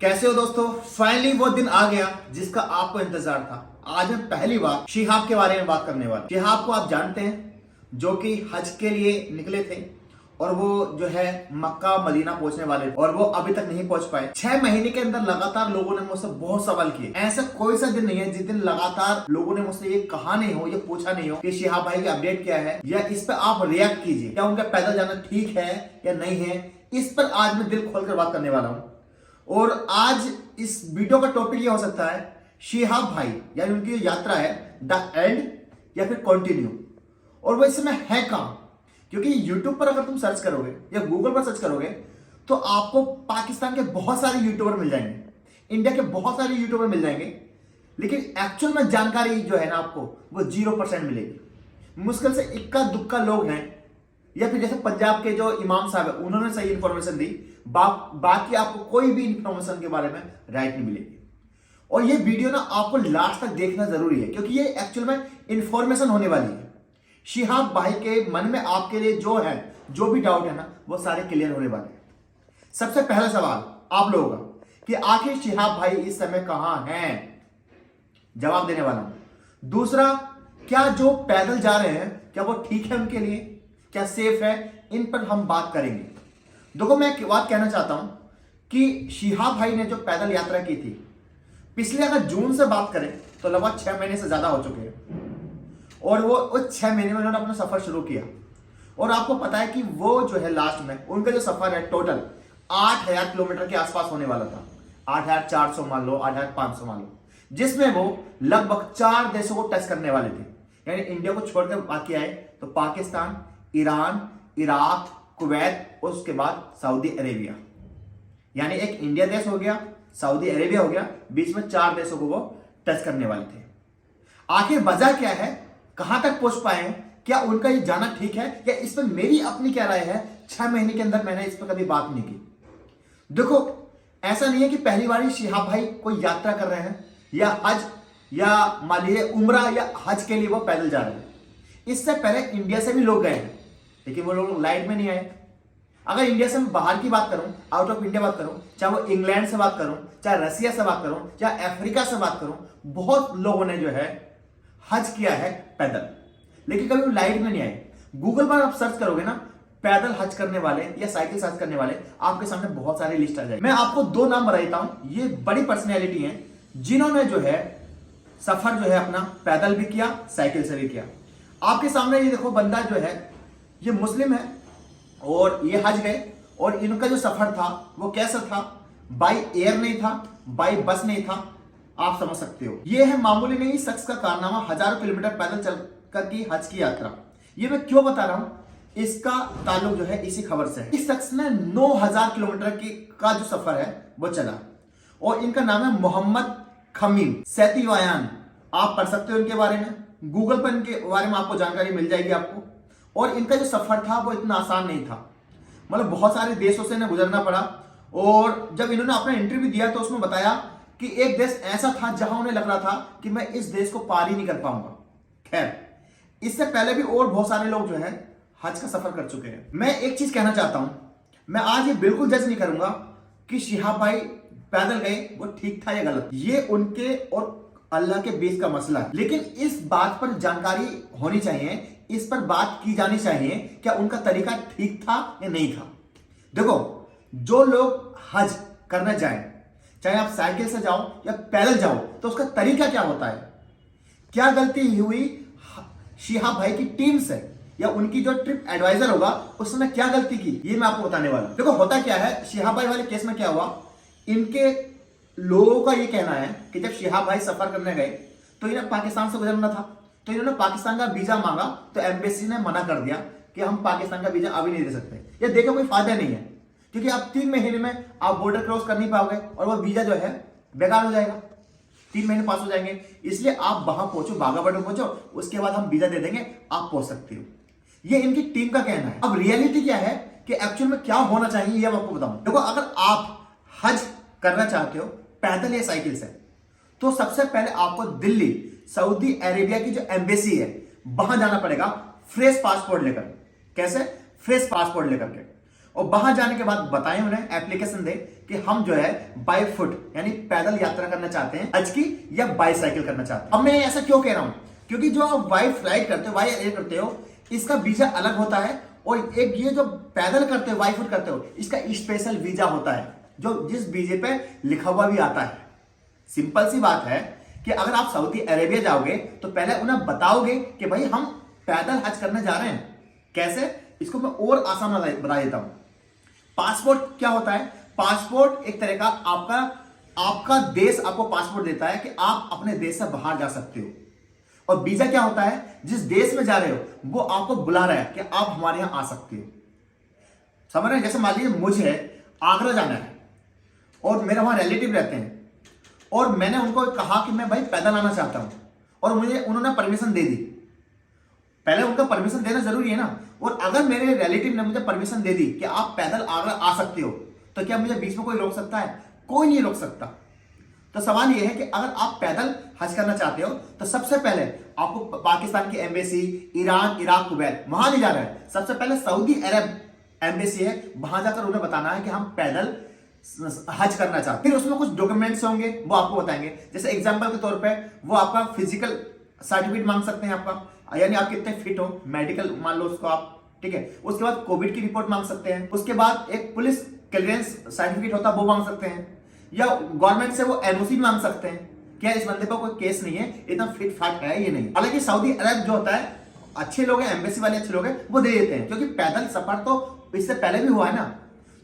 कैसे हो दोस्तों। फाइनली वो दिन आ गया जिसका आपको इंतजार था। आज हम पहली बार शिहाब के बारे में बात करने वाले। शिहाब को आप जानते हैं, जो कि हज के लिए निकले थे और वो जो है मक्का मदीना पहुंचने वाले थे और वो अभी तक नहीं पहुंच पाए। 6 महीने के अंदर लगातार लोगों ने मुझसे बहुत सवाल किए। ऐसा कोई सा दिन नहीं है जिस दिन लगातार लोगों ने मुझसे ये कहा नहीं हो, ये पूछा नहीं हो कि शिहाब भाई की अपडेट क्या है या इस पर आप रिएक्ट कीजिए, क्या उनका पैदल जाना ठीक है या नहीं है। इस पर आज मैं दिल खोलकर बात करने वाला हूँ। और आज इस वीडियो का टॉपिक ये हो सकता है, शिहाब भाई यानी उनकी यात्रा है द एंड या फिर कंटिन्यू। और वो इस समय है कहां, क्योंकि यूट्यूब पर अगर तुम सर्च करोगे या गूगल पर सर्च करोगे तो आपको पाकिस्तान के बहुत सारे यूट्यूबर मिल जाएंगे, इंडिया के बहुत सारे यूट्यूबर मिल जाएंगे, लेकिन एक्चुअल में जानकारी जो है ना आपको वो 0% मिलेगी। मुश्किल से इक्का दुक्का लोग हैं या फिर जैसे पंजाब के जो इमाम साहब है उन्होंने सही इंफॉर्मेशन दी, बाकी आपको कोई भी इंफॉर्मेशन के बारे में राइट नहीं मिलेगी। और ये वीडियो ना आपको लास्ट तक देखना जरूरी है, क्योंकि ये एक्चुअल में इंफॉर्मेशन होने वाली है। शिहाब भाई के मन में आपके लिए जो है, जो भी डाउट है ना, वो सारे क्लियर होने वाले हैं। सबसे पहला सवाल आप लोगों का कि आखिर शिहाब भाई इस समय कहां हैं, जवाब देने वाला हूं। दूसरा, क्या जो पैदल जा रहे हैं क्या वो ठीक है उनके लिए, क्या सेफ है, इन पर हम बात करेंगे। देखो, मैं एक बात कहना चाहता हूं कि शिहाब भाई ने जो पैदल यात्रा की थी, पिछले अगर जून से बात करें तो लगभग 6 महीने से ज्यादा हो चुके हैं। और वो उस 6 महीने में उन्होंने अपना सफर शुरू किया। और आपको पता है कि वो जो है लास्ट में उनका जो सफर है टोटल 8,000 किलोमीटर के आसपास होने वाला था। 8,400 मान लो, 8,500 मान लो, जिसमें वो लगभग 4 देशों को टच करने वाले थे। यानी इंडिया को छोड़कर बाकी आए तो पाकिस्तान, ईरान, इराक, कुवैत और उसके बाद सऊदी अरेबिया। यानी एक इंडिया देश हो गया, सऊदी अरेबिया हो गया, बीच में 4 देशों को वो टच करने वाले थे। आखिर वजह क्या है, कहां तक पहुंच पाए हैं, क्या उनका ये जाना ठीक है, या इस पर मेरी अपनी क्या राय है। 6 महीने के अंदर मैंने इस पर कभी बात नहीं की। देखो, ऐसा नहीं है कि पहली बार ही शिहाब भाई कोई यात्रा कर रहे हैं या हज या मान लीजिए उम्रा या हज के लिए वो पैदल जा रहे हैं। इससे पहले इंडिया से भी लोग गए हैं, लेकिन वो लोग लाइट में नहीं आए। अगर इंडिया से बाहर की बात करूं, आउट ऑफ इंडिया बात करूं, चाहे वो इंग्लैंड से बात करूं, चाहे रसिया से बात करूं, चाहे अफ्रीका से बात करूं, बहुत लोगों ने जो है हज किया है पैदल, लेकिन कभी वो लाइट में नहीं आए। गूगल पर आप सर्च करोगे ना पैदल हज करने वाले या साइकिल हज करने वाले, आपके सामने बहुत सारी लिस्ट आ जाएगी। मैं आपको 2 नाम बताता हूं। ये बड़ी पर्सनैलिटी हैं जिन्होंने जो है सफर जो है अपना पैदल भी किया, साइकिल से भी किया। आपके सामने ये देखो, बंदा जो है ये मुस्लिम है और ये हज गए, और इनका जो सफर था वो कैसा था, बाई एयर नहीं था, बाई बस नहीं था। आप समझ सकते हो, ये है मामूली नहीं शख्स का कारनामा, हजारों किलोमीटर पैदल चलकर की हज की यात्रा। ये मैं क्यों बता रहा हूं, इसका ताल्लुक जो है इसी खबर से है। इस शख्स ने 9,000 किलोमीटर की का जो सफर है वो चला, और इनका नाम है मोहम्मद खमीम सैतिवायान। आप पढ़ सकते हो इनके बारे में, गूगल पर इनके बारे में आपको जानकारी मिल जाएगी आपको। और इनका जो सफर था वो इतना आसान नहीं था, मतलब बहुत सारे देशों से इन्हें गुजरना पड़ा। और जब इन्होंने अपना इंटरव्यू दिया तो उसमें बताया कि एक देश ऐसा था जहां उन्हें लग रहा था कि मैं इस देश को पार ही नहीं कर पाऊंगा। खैर, इससे पहले भी और बहुत सारे लोग जो है हज का सफर कर चुके हैं। मैं एक चीज कहना चाहता हूं, मैं आज ये बिल्कुल जज नहीं करूंगा कि शिहाब भाई पैदल गए वो ठीक था या गलत, ये उनके और अल्लाह के बीच का मसला है। लेकिन इस बात पर जानकारी होनी चाहिए, इस पर बात की जानी चाहिए, क्या उनका तरीका ठीक था या नहीं था। देखो, जो लोग हज करने जाएं, चाहे आप साइकिल से जाओ या पैदल जाओ, तो उसका तरीका क्या होता है। क्या गलती हुई शिहाब भाई की टीम से, या उनकी जो ट्रिप एडवाइजर होगा उसने क्या गलती की, ये मैं आपको बताने वाला हूं। देखो, होता क्या है, शिहाब भाई वाले केस में क्या हुआ, इनके लोगों का ये कहना है कि जब शिहाब भाई सफर करने गए तो इन्हें पाकिस्तान से गुजरना था, तो इन्होंने पाकिस्तान का वीजा मांगा, तो एम्बेसी ने मना कर दिया कि हम पाकिस्तान का वीजा अभी नहीं दे सकते। ये देखो, कोई फायदा नहीं है, क्योंकि आप 3 महीने में आप बॉर्डर क्रॉस कर नहीं पाओगे और वो वीजा जो है बेकार हो जाएगा, 3 महीने पास हो जाएंगे। इसलिए आप वहां पहुंचो, बाघा बॉर्डर पहुंचो, उसके बाद हम वीजा दे देंगे, आप पहुंच सकते हो। ये इनकी टीम का कहना है। अब रियलिटी क्या है कि एक्चुअल में क्या होना चाहिए, ये मैं आपको बताऊं। देखो, अगर आप हज करना चाहते हो पैदल या साइकिल से, तो सबसे पहले आपको दिल्ली सऊदी अरेबिया की जो एम्बेसी है वहां जाना पड़ेगा, फ्रेश पासपोर्ट लेकर। कैसे? फ्रेश पासपोर्ट लेकर के। और वहां जाने के बाद बताएं उन्हें, एप्लीकेशन दे कि हम जो है बाय फुट यानी पैदल यात्रा करना चाहते हैं हज की, या बाईसाइकिल करना चाहते हैं। अब मैं ऐसा क्यों कह रहा हूं, क्योंकि जो आप बाई फ्लाइट करते हो, बाई एयर करते हो, इसका वीजा अलग होता है, और एक ये जो पैदल करते हो, बाई फुट करते हो, इसका स्पेशल वीजा होता है जो जिस वीजे पे लिखा हुआ भी आता है। सिंपल सी बात है कि अगर आप सऊदी अरेबिया जाओगे तो पहले उन्हें बताओगे कि भाई हम पैदल हज करने जा रहे हैं। कैसे, इसको मैं और आसान बता देता हूं। पासपोर्ट क्या होता है? पासपोर्ट एक तरह का आपका देश आपको पासपोर्ट देता है कि आप अपने देश से बाहर जा सकते हो। और वीजा क्या होता है? जिस देश में जा रहे हो वो आपको बुला रहा है कि आप हमारे यहां आ सकते हो। समझ रहे हैं? जैसे मान लीजिए मुझे आगरा जाना है और मेरे वहां रिलेटिव रहते हैं, और मैंने उनको कहा कि मैं भाई पैदल आना चाहता हूं, और उन्होंने परमिशन दे दी। पहले उनका परमिशन देना जरूरी है ना। और अगर मेरे रिलेटिव ने मुझे परमिशन दे दी कि आप पैदल आगरा आ सकते हो, तो क्या मुझे बीच में कोई रोक सकता है? कोई नहीं रोक सकता। तो सवाल यह है कि अगर आप पैदल हज करना चाहते हो तो सबसे पहले आपको पाकिस्तान की एम्बेसी, ईरान, इराक, कुवैत, वहां नहीं जाना है। सबसे पहले सऊदी अरब एम्बेसी है, वहां जाकर उन्हें बताना है कि हम पैदल हज करना चाहते हैं। फिर उसमें कुछ डॉक्यूमेंट्स होंगे, वो आपको बताएंगे। जैसे एग्जांपल के तौर पे वो आपका फिजिकल सर्टिफिकेट मांग सकते हैं आपका, यानी आप कितने फिट हो, मेडिकल मान लो उसको आप, ठीक है। उसके बाद कोविड की रिपोर्ट मांग सकते हैं। उसके बाद एक पुलिस क्लियरेंस सर्टिफिकेट होता है वो मांग सकते हैं, या गवर्नमेंट से वो एनओसी मांग सकते हैं, क्या इस बंदे पर कोई केस नहीं है, एकदम फिट फाट है ये नहीं। हालांकि सऊदी अरब जो होता है, अच्छे लोग हैं, एम्बेसी वाले अच्छे लोग हैं, वो दे देते हैं, क्योंकि पैदल सफर तो इससे पहले भी हुआ है ना।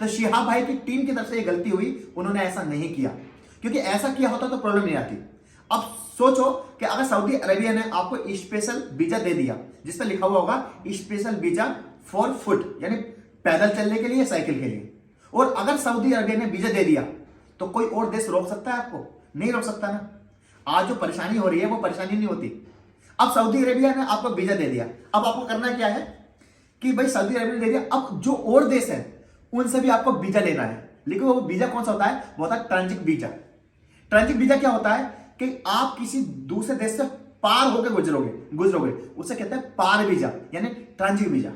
तो शिहाब भाई की टीम की तरफ से ये गलती हुई, उन्होंने ऐसा नहीं किया, क्योंकि ऐसा किया होता तो प्रॉब्लम नहीं आती। अब सोचो कि अगर सऊदी अरेबिया ने आपको स्पेशल वीजा दे दिया जिस पर लिखा हुआ होगा स्पेशल वीजा फॉर फुट, यानी पैदल चलने के लिए, साइकिल के लिए, और अगर सऊदी अरेबिया ने वीजा दे दिया तो कोई और देश रोक सकता है आपको? नहीं रोक सकता ना। आज जो परेशानी हो रही है वो परेशानी नहीं होती। अब सऊदी अरेबिया ने आपको वीजा दे दिया, अब आपको करना क्या है कि भाई सऊदी अरेबिया ने दे दिया, अब जो और देश है उनसे भी आपको वीजा लेना है। लेकिन वो वीजा कौन सा होता है? वो होता है ट्रांजिट वीजा। ट्रांजिट वीजा क्या होता है कि आप किसी दूसरे देश से पार होकर गुजरोगे, उसे कहते हैं पार वीजा, यानी ट्रांजिट वीजा।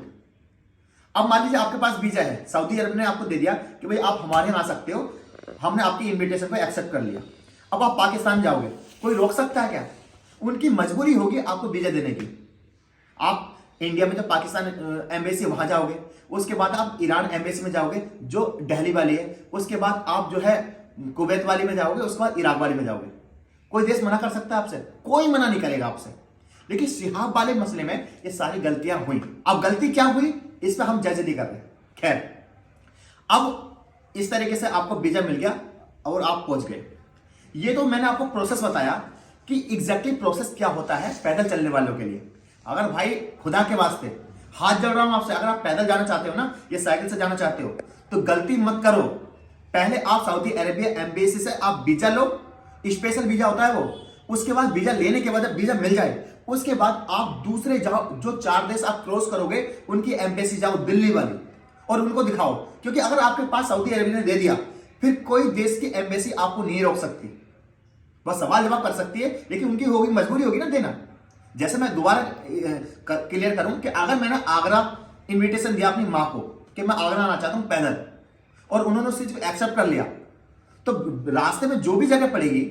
अब मान लीजिए आपके पास वीजा है, सऊदी अरब ने आपको दे दिया कि भाई आप हमारे यहां आ सकते हो, हमने आपकी इनविटेशन को एक्सेप्ट कर लिया। अब आप पाकिस्तान जाओगे, कोई रोक सकता है क्या? उनकी मजबूरी होगी आपको वीजा देने की। आप इंडिया में जो पाकिस्तान एम्बेसी वहां जाओगे, उसके बाद आप ईरान एम्बेसी में जाओगे जो दिल्ली वाली है, उसके बाद आप जो है कुवैत वाली में जाओगे, उसके बाद इराक वाली में जाओगे। कोई देश मना कर सकता है आपसे? कोई मना नहीं करेगा आपसे। लेकिन शिहाब वाले मसले में ये सारी गलतियां हुई। अब गलती क्या हुई इस पर हम जज नहीं कर रहे। खैर, अब इस तरीके से आपको वीजा मिल गया और आप पहुंच गए। ये तो मैंने आपको प्रोसेस बताया कि एग्जैक्टली प्रोसेस क्या होता है पैदल चलने वालों के लिए। अगर भाई खुदा के वास्ते हाथ जोड़ रहा हूं आपसे, अगर आप पैदल जाना चाहते हो ना, या साइकिल से जाना चाहते हो, तो गलती मत करो। पहले आप सऊदी अरेबिया एम्बेसी से आप वीजा लो, स्पेशल वीजा होता है वो। उसके बाद वीजा लेने के बाद जब वीजा मिल जाए, उसके बाद आप दूसरे जाओ, जो 4 देश आप क्रॉस करोगे उनकी एम्बेसी जाओ दिल्ली वाली, और उनको दिखाओ। क्योंकि अगर आपके पास सऊदी अरेबिया ने दे दिया, फिर कोई देश की एम्बेसी आपको नहीं रोक सकती, बस सवाल जवाब कर सकती है, लेकिन उनकी होगी मजबूरी होगी ना देना। जैसे मैं दोबारा क्लियर करूं कि अगर मैंने आगरा इनविटेशन दिया अपनी मां को कि मैं आगरा आना चाहता हूं पैदल, और उन्होंने उस चीज को एक्सेप्ट कर लिया, तो रास्ते में जो भी जगह पड़ेगी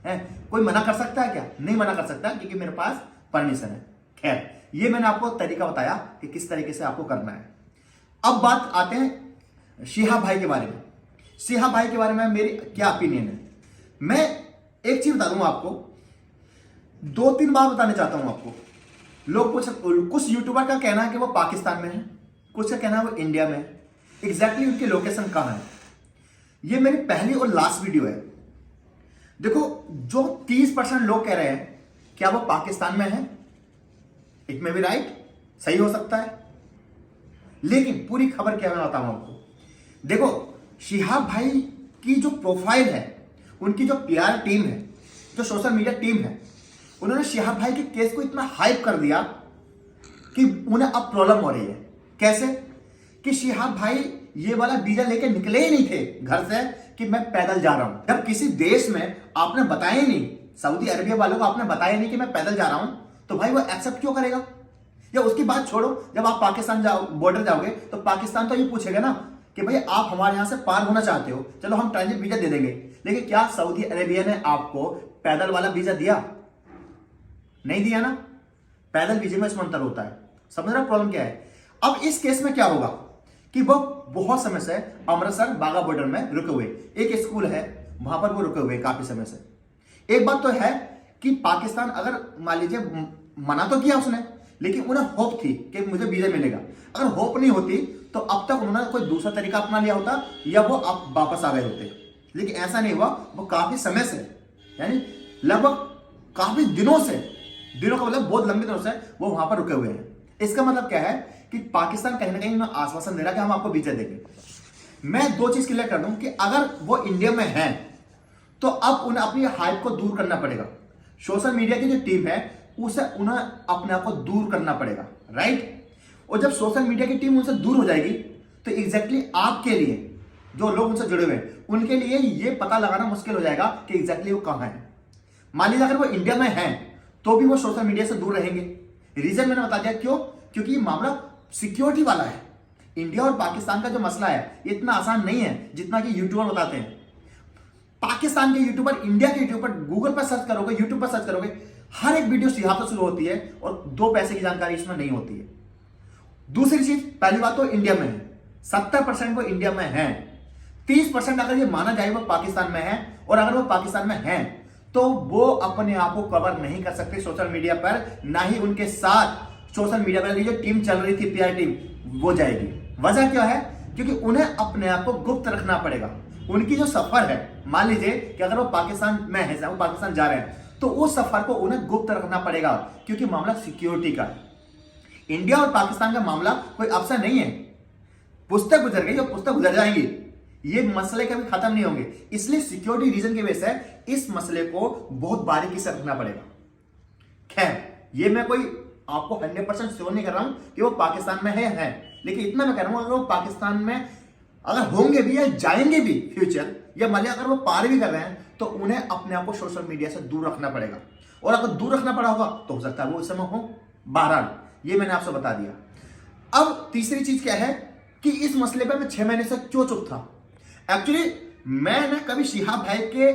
है, कोई मना कर सकता है क्या? नहीं मना कर सकता, क्योंकि मेरे पास परमिशन है। खैर, ये मैंने आपको तरीका बताया कि किस तरीके से आपको करना है। अब बात आते हैं शिहाब भाई के बारे में। शिहाब भाई के बारे में मेरी क्या ओपिनियन है, मैं एक चीज बता दूंगा आपको, 2-3 बार बताने चाहता हूं आपको। लोग कुछ यूट्यूबर का कहना है कि वो पाकिस्तान में है, कुछ का कहना है वो इंडिया में है। एग्जैक्टली उनकी लोकेशन कहां है, ये मेरी पहली और लास्ट वीडियो है। देखो, जो 30% लोग कह रहे हैं क्या वो पाकिस्तान में है, इट मे बी राइट, सही हो सकता है, लेकिन पूरी खबर क्या मैं बताऊं आपको। देखो, शिहाब भाई की जो प्रोफाइल है, उनकी जो पीआर टीम है, जो सोशल मीडिया टीम है, उन्होंने शिहाब भाई के केस को इतना हाइप कर दिया कि उन्हें अब प्रॉब्लम हो रही है। कैसे कि शिहाब भाई ये वाला वीजा लेके निकले ही नहीं थे घर से कि मैं पैदल जा रहा हूं। जब किसी देश में आपने बताया ही नहीं, सऊदी अरेबिया वालों को आपने बताया नहीं कि मैं पैदल जा रहा हूं, तो भाई वो एक्सेप्ट क्यों करेगा? या उसकी बात छोड़ो, जब आप पाकिस्तान बॉर्डर जाओगे तो पाकिस्तान तो ये पूछेगा ना कि भाई आप हमारे यहां से पार होना चाहते हो, चलो हम ट्रांजिट वीजा दे देंगे, लेकिन क्या सऊदी अरेबिया ने आपको पैदल वाला वीजा दिया? नहीं दिया ना। पैदल वीजे में इसमें अंतर होता है। समझ रहे प्रॉब्लम क्या है? अब इस केस में क्या होगा कि वो बहुत समय से अमृतसर बाघा बॉर्डर में रुके हुए, एक स्कूल है वहां पर वो रुके हुए काफी समय से। एक बात तो है कि पाकिस्तान अगर मान लीजिए मना तो किया उसने, लेकिन उन्हें होप थी कि मुझे वीजा मिलेगा। अगर होप नहीं होती तो अब तक उन्होंने कोई दूसरा तरीका अपना लिया होता या वो अब वापस आ गए होते, लेकिन ऐसा नहीं हुआ। वो काफी समय से, यानी लगभग काफी दिनों से, दिनों का मतलब बहुत लंबे दिनों से वो वहां पर रुके हुए हैं। इसका मतलब क्या है कि पाकिस्तान कहीं ना कहीं उन्हें आश्वासन दे रहा है कि हम आपको वीजा देंगे। मैं दो चीज क्लियर कर दूं कि अगर वो इंडिया में हैं तो अब उन्हें अपनी हाइप को दूर करना पड़ेगा। सोशल मीडिया की जो टीम है उसे उन्हें अपने आप को दूर करना पड़ेगा, राइट। और जब सोशल मीडिया की टीम उनसे दूर हो जाएगी तो एग्जैक्टली आपके लिए, जो लोग उनसे जुड़े हुए हैं, उनके लिए ये पता लगाना मुश्किल हो जाएगा कि एग्जैक्टली वो कहां है। मान लीजिए अगर वो इंडिया में हैं तो भी वो सोशल मीडिया से दूर रहेंगे। रीजन मैंने बता दिया क्यों, क्योंकि ये मामला सिक्योरिटी वाला है। इंडिया और पाकिस्तान का जो मसला है ये इतना आसान नहीं है जितना कि यूट्यूबर बताते हैं। पाकिस्तान के यूट्यूबर, इंडिया के यूट्यूबर, गूगल पर सर्च करोगे, यूट्यूब पर सर्च करोगे, हर एक वीडियो सिहाब से शुरू होती है और 2 पैसे की जानकारी इसमें नहीं होती है। दूसरी चीज, पहली बात तो इंडिया में है, 70% वो इंडिया में है। 30% अगर ये माना जाए वो पाकिस्तान में है, और अगर वो पाकिस्तान में है तो वो अपने आप को कवर नहीं कर सकते सोशल मीडिया पर, ना ही उनके साथ सोशल मीडिया पर जो टीम चल रही थी पीआर टीम वो जाएगी। वजह क्या है? क्योंकि उन्हें अपने आप को गुप्त रखना पड़ेगा। उनकी जो सफर है, मान लीजिए कि अगर वो पाकिस्तान में है, वो पाकिस्तान जा रहे हैं, तो उस सफर को उन्हें गुप्त रखना पड़ेगा क्योंकि मामला सिक्योरिटी का है। इंडिया और पाकिस्तान का मामला कोई अफसर नहीं है, पुस्तक गुजर गई और पुस्तक गुजर जाएंगी, ये मसले कभी खत्म नहीं होंगे। इसलिए सिक्योरिटी रीजन की वजह से इस मसले को बहुत बारीकी से रखना पड़ेगा। खैर, ये मैं कोई आपको 100% श्योर नहीं कर रहा हूं कि वो पाकिस्तान में है, लेकिन इतना मैं कह रहा हूं अगर वो पाकिस्तान में अगर होंगे भी या जाएंगे भी फ्यूचर, या मान लिया अगर वो पार भी कर रहे हैं, तो उन्हें अपने आप को सोशल मीडिया से दूर रखना पड़ेगा। और अगर दूर रखना पड़ा होगा तो हो सकता है वो इस समय हो। बहरहाल ये मैंने आपसे बता दिया। अब तीसरी चीज क्या है कि इस मसले पर मैं 6 महीने से क्यों चुप था। एक्चुअली मैंने कभी शिहाब भाई के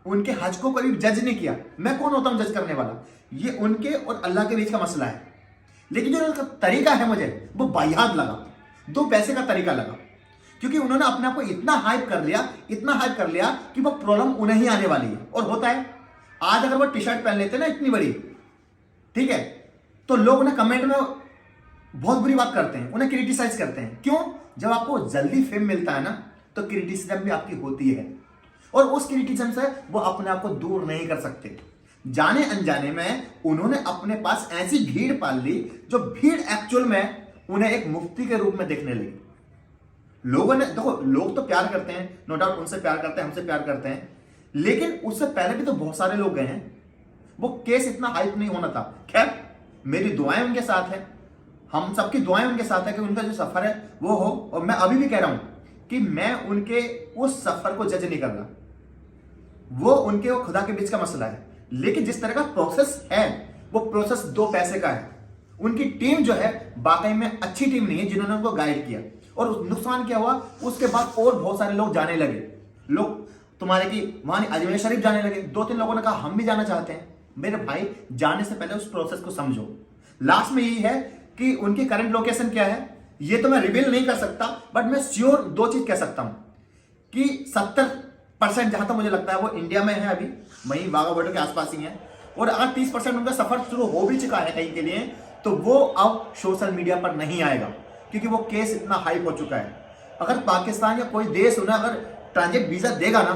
उनके हज को कभी जज नहीं किया। मैं कौन होता हूं जज करने वाला? ये उनके और अल्लाह के बीच का मसला है। लेकिन जो उनका तरीका है मुझे वो बायात लगा, 2 पैसे का तरीका लगा, क्योंकि उन्होंने अपने आप को इतना हाइप कर लिया, इतना हाइप कर लिया कि वो प्रॉब्लम उन्हें ही आने वाली है। और होता है, आज अगर वो टी शर्ट पहन लेते ना इतनी बड़ी, ठीक है, तो लोग उन्हें कमेंट में बहुत बुरी बात करते हैं, उन्हें क्रिटिसाइज करते हैं। क्यों? जब आपको जल्दी फेम मिलता है ना तो क्रिटिसिज्म भी आपकी होती है, और उस क्रिटिसिज्म से वो अपने आप को दूर नहीं कर सकते। जाने अनजाने में उन्होंने अपने पास ऐसी भीड़ पाल ली जो भीड़ एक्चुअल में उन्हें एक मुफ्ती के रूप में देखने लगी। लोगों ने, देखो लोग तो प्यार करते हैं, नो डाउट उनसे प्यार करते हैं, हमसे प्यार करते हैं, लेकिन उससे पहले भी तो बहुत सारे लोग गए हैं। वो केस इतना हाइप नहीं होना था। खैर, मेरी दुआएं उनके साथ है, हम सबकी दुआएं उनके साथ है कि उनका जो सफर है वो हो। और मैं अभी भी कह रहा हूं कि मैं उनके उस सफर को जज नहीं कर रहा, वो उनके और खुदा के बीच का मसला है। लेकिन जिस तरह का प्रोसेस है वो प्रोसेस 2 पैसे का है। उनकी टीम जो है वाकई में अच्छी टीम नहीं है जिन्होंने उनको गाइड किया। और नुकसान क्या हुआ, उसके बाद और बहुत सारे लोग जाने लगे। लोग तुम्हारे की वहां अजमेर शरीफ जाने लगे, 2-3 लोगों ने कहा हम भी जाना चाहते हैं। मेरे भाई, जाने से पहले उस प्रोसेस को समझो। लास्ट में यही है कि उनकी करंट लोकेशन क्या है ये तो मैं रिवील नहीं कर सकता, बट मैं श्योर 2 चीज कह सकता हूं कि 70% जहां तक मुझे लगता है वो इंडिया में है, अभी वहीं वाघा बॉर्डर के आसपास ही है। और अगर 30% उनका सफर शुरू हो भी चुका है कहीं के लिए, तो वो अब सोशल मीडिया पर नहीं आएगा क्योंकि वो केस इतना हाइप हो चुका है। अगर पाकिस्तान या कोई देश उन्हें अगर ट्रांजिट वीजा देगा ना,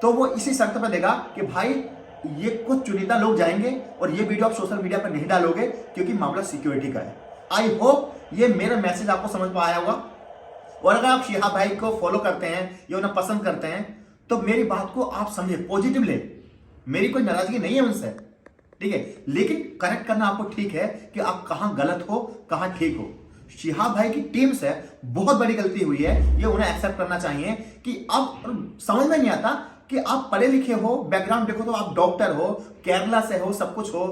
तो वो इसी शर्त पर देगा कि भाई ये कुछ चुनिंदा लोग जाएंगे और ये वीडियो आप सोशल मीडिया पर नहीं डालोगे क्योंकि मामला सिक्योरिटी का है। आई होप ये मेरा मैसेज आपको समझ में आया होगा। और अगर आप शिहाब भाई को फॉलो करते हैं या उन्हें पसंद करते हैं तो मेरी बात को आप समझे, पॉजिटिव ले। मेरी कोई नाराजगी नहीं है उनसे, ठीक है, लेकिन करेक्ट करना आपको ठीक है कि आप कहां गलत हो कहां ठीक हो। शिहाब भाई की टीम से बहुत बड़ी गलती हुई है, ये उन्हें एक्सेप्ट करना चाहिए कि अब समझ में नहीं आता कि आप पढ़े लिखे हो, बैकग्राउंड देखो तो आप डॉक्टर हो, केरला से हो, सब कुछ हो,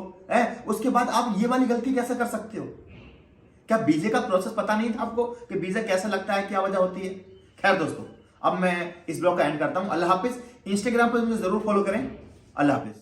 उसके बाद आप ये वाली गलती कैसे कर सकते हो? क्या वीजे का प्रोसेस पता नहीं था आपको कि वीजा कैसा लगता है, क्या वजह होती है? खैर दोस्तों, अब मैं इस ब्लॉग का एंड करता हूं। अल्लाह हाफिज। इंस्टाग्राम पर मुझे जरूर फॉलो करें। अल्लाह हाफिज।